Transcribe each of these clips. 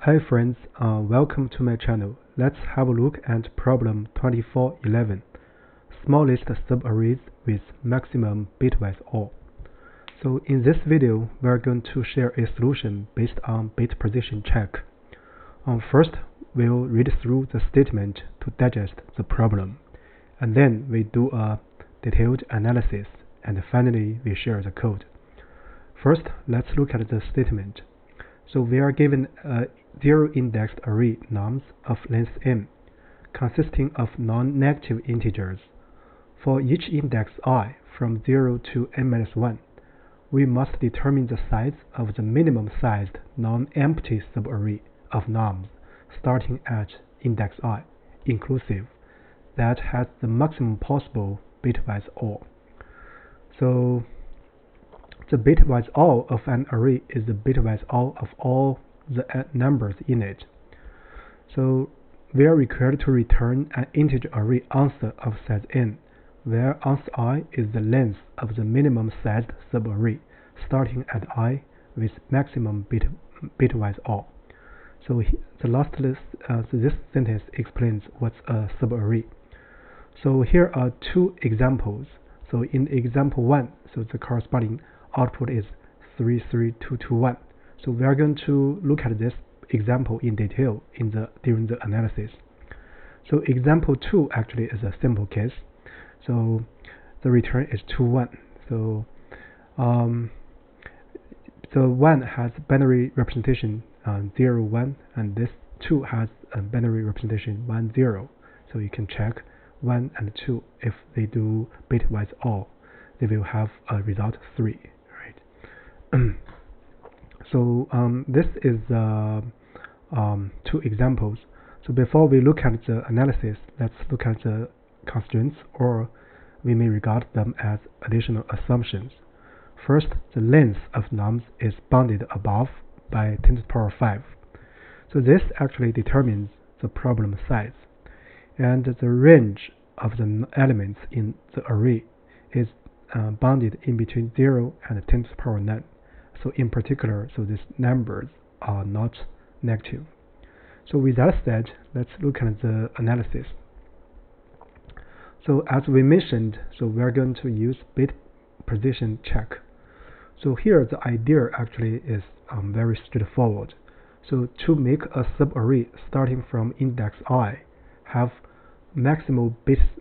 Hi friends, welcome to my channel. Let's have a look at problem 2411. Smallest subarrays with maximum bitwise OR. So in this video, we're going to share a solution based on bit position check. First, we'll read through the statement to digest the problem, and then we do a detailed analysis, and finally we share the code. First, let's look at the statement. So we are given a zero-indexed array nums of length m, consisting of non-negative integers. For each index I from 0 to n-1, we must determine the size of the minimum-sized non-empty subarray of nums starting at index I, inclusive, that has the maximum possible bitwise OR. So the bitwise OR of an array is the bitwise OR of all the numbers in it. So we are required to return an integer array answer of size n, where answer I is the length of the minimum sized subarray starting at I with maximum bitwise OR. So this sentence explains what's a subarray. So here are two examples. So in example 1, so the corresponding output is 33221. So we are going to look at this example in detail during the analysis. So example 2 actually is a simple case. So the return is 21. So the 1 has binary representation 0, 1, and this 2 has a binary representation 1, 0. So you can check 1 and 2. If they do bitwise OR, they will have a result 3, right? So this is two examples. So before we look at the analysis, let's look at the constraints, or we may regard them as additional assumptions. First, the length of nums is bounded above by 10 to the power 5. So this actually determines the problem size, and the range of the elements in the array is bounded in between 0 and 10 to the power 9. So in particular, so these numbers are not negative. So with that said, let's look at the analysis. So as we mentioned, so we are going to use bit position check. So here the idea actually is very straightforward. So to make a subarray starting from index I have maximal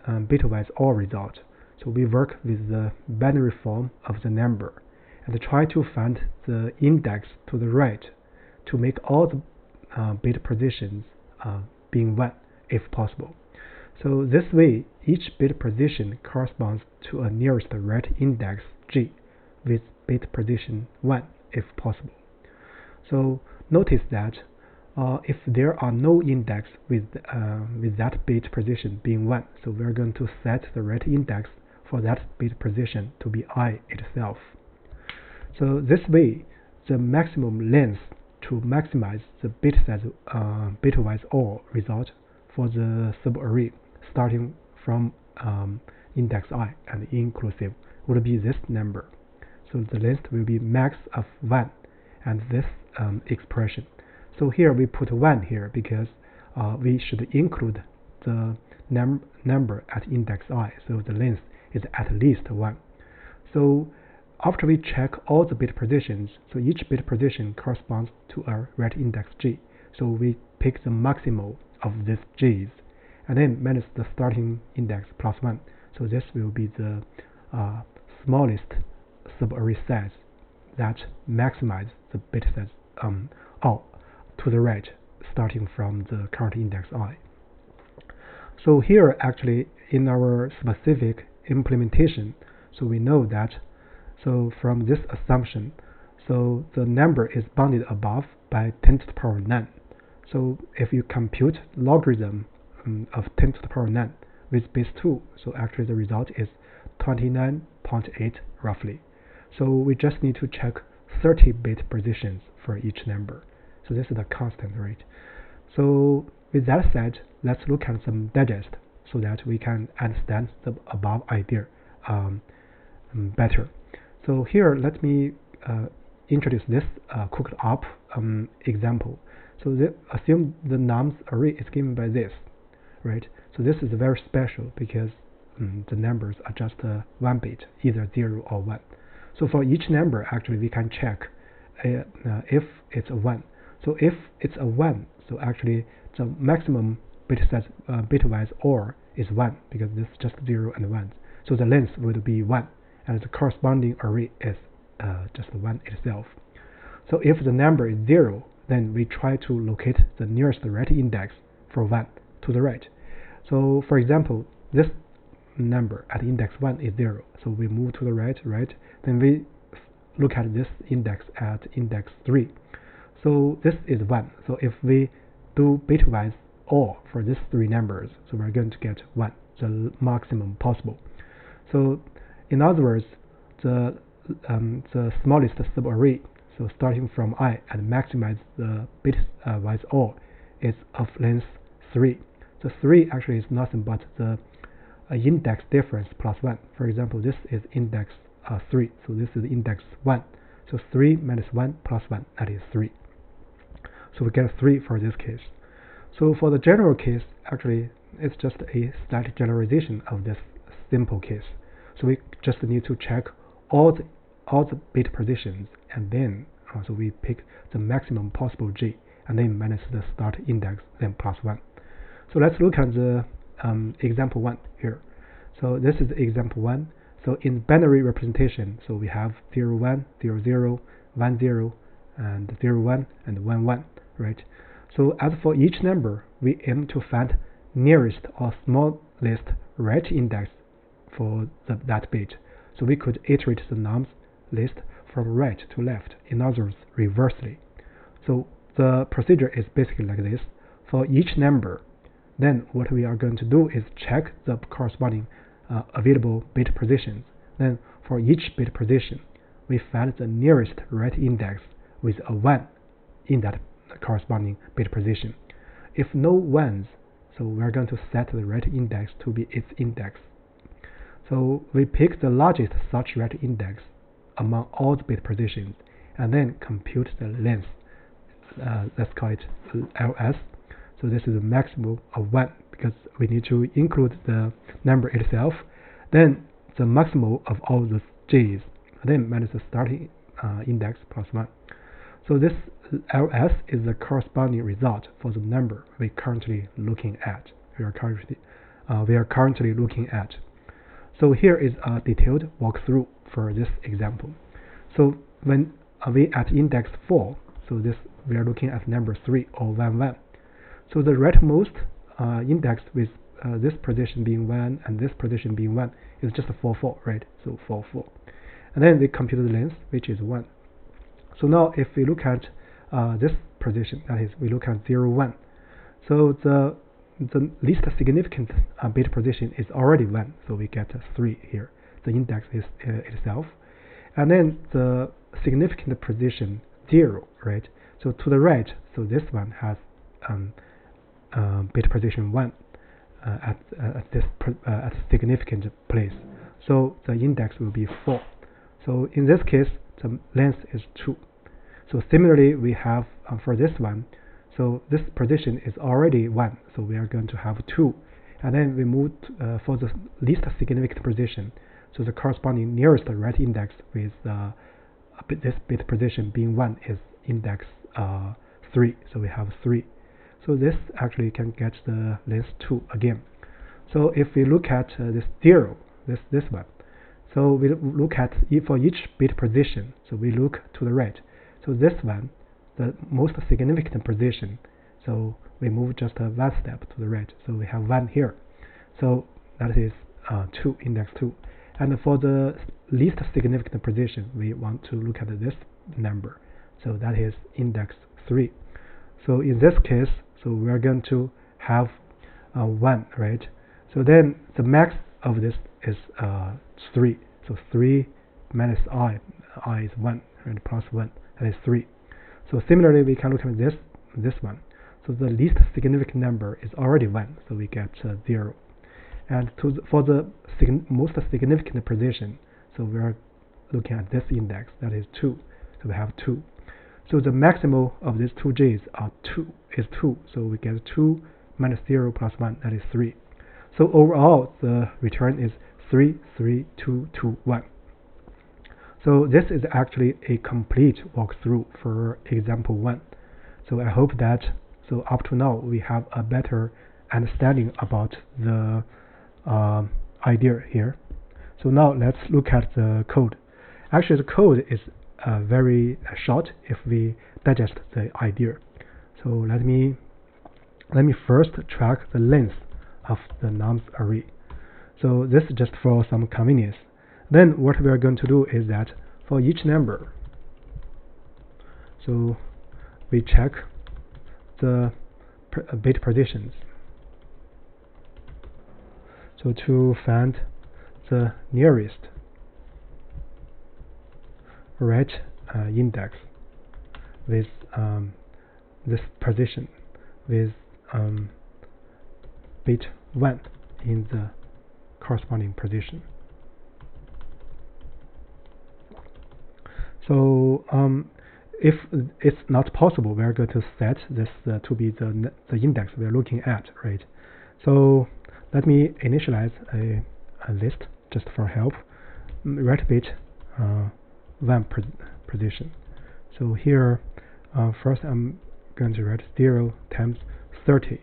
bitwise OR result, so we work with the binary form of the number and try to find the index to the right to make all the bit positions being 1 if possible. So this way, each bit position corresponds to a nearest right index G with bit position 1 if possible. So notice that if there are no index with that bit position being 1, so we're going to set the right index for that bit position to be I itself. So this way, the maximum length to maximize the bit size bitwise OR result for the subarray starting from index I and inclusive would be this number. So the length will be max of 1 and this expression. So here we put 1 here because we should include the number at index I, so the length is at least 1. So after we check all the bit positions, so each bit position corresponds to a right index G. So we pick the maximal of these G's and then minus the starting index plus 1. So this will be the smallest subarray size that maximizes the bit size O to the right starting from the current index I. So here actually in our specific implementation, so we know that so from this assumption, so the number is bounded above by 10 to the power 9. So if you compute logarithm of 10 to the power 9 with base 2, so actually the result is 29.8 roughly. So we just need to check 30 bit positions for each number. So this is the constant rate. So with that said, let's look at some digest so that we can understand the above idea better. So here, let me introduce this cooked up example. So assume the nums array is given by this, right? So this is very special because the numbers are just one bit, either 0 or 1. So for each number, actually we can check if it's a 1. So if it's a 1, so actually the maximum bit set bitwise OR is 1, because this is just 0 and 1. So the length would be 1, and the corresponding array is just 1 itself. So if the number is 0, then we try to locate the nearest right index for 1 to the right. So for example, this number at index 1 is 0, so we move to the right, then we look at this index at index 3. So this is 1, so if we do bitwise OR for these 3 numbers, so we're going to get 1, the maximum possible. So in other words, the smallest subarray, so starting from I and maximize the bitwise OR, is of length 3. So 3 actually is nothing but the index difference plus 1. For example, this is index 3, so this is index 1. So 3 minus 1 plus 1, that is 3. So we get 3 for this case. So for the general case, actually, it's just a slight generalization of this simple case. So we just need to check all the bit positions, and then so we pick the maximum possible G, and then minus the start index, then plus 1. So let's look at the example 1 here. So this is example 1. So in binary representation, so we have 0, 1, 0, 0, 1, 0, and 0, 1, and 1, 1, right? So as for each number, we aim to find nearest or smallest right index for that bit. So we could iterate the nums list from right to left, in other words, reversely. So the procedure is basically like this. For each number, then what we are going to do is check the corresponding available bit positions. Then for each bit position, we find the nearest right index with a 1 in that corresponding bit position. If no 1s, so we're going to set the right index to be its index. So we pick the largest such right index among all the bit positions, and then compute the length. Let's call it LS. So this is a maximum of 1, because we need to include the number itself, then the maximal of all the J's, then minus the starting index plus 1. So this LS is the corresponding result for the number we are currently looking at. So here is a detailed walkthrough for this example. So when we at index 4, so this we are looking at number 3 or 1, 1. So the rightmost index with this position being 1 and this position being 1 is just a 4, 4, right? So 4, 4. And then we compute the length, which is 1. So now if we look at this position, that is, we look at 0, 1. So the least significant bit position is already 1, so we get 3 here. The index is itself. And then the significant position 0, right? So to the right, so this one has bit position 1 at significant place. So the index will be 4. So in this case, the length is 2. So similarly, we have for this one, so this position is already 1, so we are going to have 2. And then we move for the least significant position, so the corresponding nearest right index with this bit position being 1 is index 3, so we have 3. So this actually can get the length 2 again. So if we look at this 0, this one, so we look at for each bit position, so we look to the right. So this one, the most significant position, so we move just 1 step to the right, so we have 1 here. So that is 2, index 2. And for the least significant position, we want to look at this number, so that is index 3. So in this case, so we are going to have 1, right? So then the max of this is 3. So 3 minus I is 1, and plus 1, that is 3. So similarly, we can look at this one. So the least significant number is already 1, so we get 0. And for the most significant position, so we are looking at this index, that is 2. So we have 2. So the maximal of these two j's is 2. So we get 2 minus 0 plus 1, that is 3. So overall, the return is 3, 3, 2, 2, 1. So this is actually a complete walkthrough for example 1. So I hope that up to now we have a better understanding about the idea here. So now let's look at the code. Actually, the code is very short if we digest the idea. So let me first track the length of the nums array. So this is just for some convenience. Then what we are going to do is that for each number, so we check the bit positions. So to find the nearest right index with this position with bit 1 in the corresponding position. So if it's not possible, we are going to set this to be the index we are looking at, right? So let me initialize a list just for help. Right bit 1 position. So here first I'm going to write 0 times 30.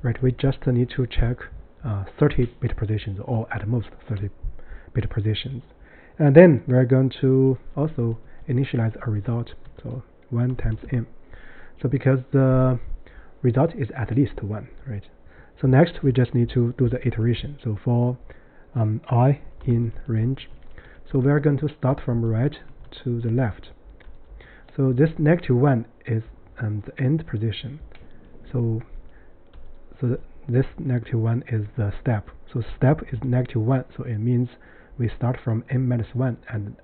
Right, we just need to check 30 bit positions, or at most 30 bit positions. And then we're going to also initialize a result, so 1 times m. So because the result is at least 1, right? So next we just need to do the iteration. So for I in range, so we're going to start from right to the left. So this -1 is the end position. So this -1 is the step. So step is -1, so it means we start from n-1 and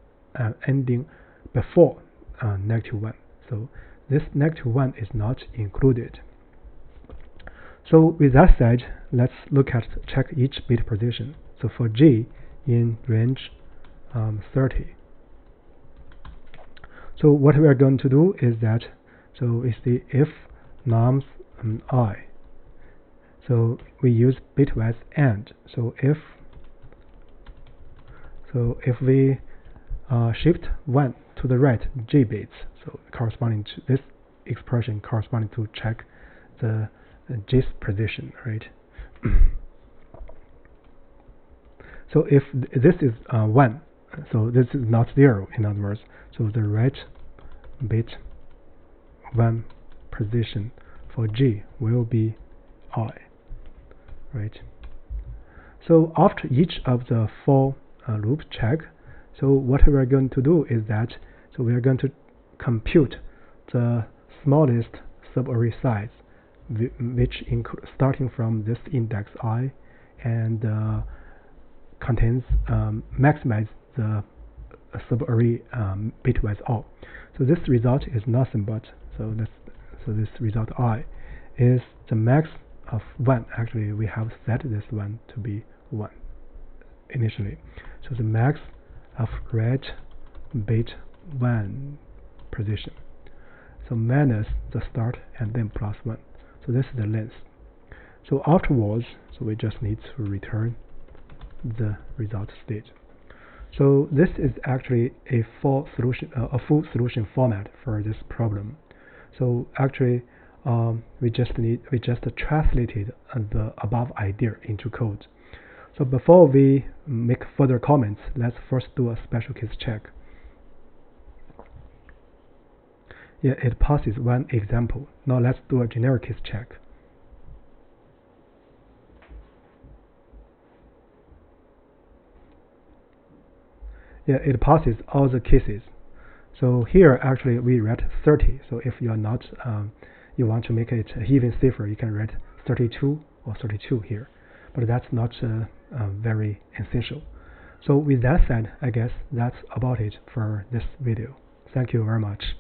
ending before -1. So this -1 is not included. So with that said, let's check each bit position. So for G in range 30. So what we are going to do is that, so we see if nums I. So we use bitwise AND. So if we shift 1 to the right G bits, so corresponding to this expression corresponding to check the G's position, right? So if this is 1, so this is not 0, in other words. So the right bit 1 position for G will be I, right? So after each of the 4 loop check, so what we are going to do is that, so we are going to compute the smallest subarray size, which starting from this index I, and contains maximize the subarray bitwise all. So this result is nothing but, so this result I is the max of 1. Actually, we have set this one to be 1 initially. So the max of right bit 1 position. So minus the start and then plus 1. So this is the length. So afterwards, so we just need to return the result state. So this is actually a full solution format for this problem. So actually, we just translated the above idea into code. So before we make further comments, let's first do a special case check. Yeah, it passes one example. Now let's do a generic case check. Yeah, it passes all the cases. So here actually we write 30. So if you are not you want to make it even safer, you can write 32 or 32 here, but that's not very essential. So with that said, I guess that's about it for this video. Thank you very much.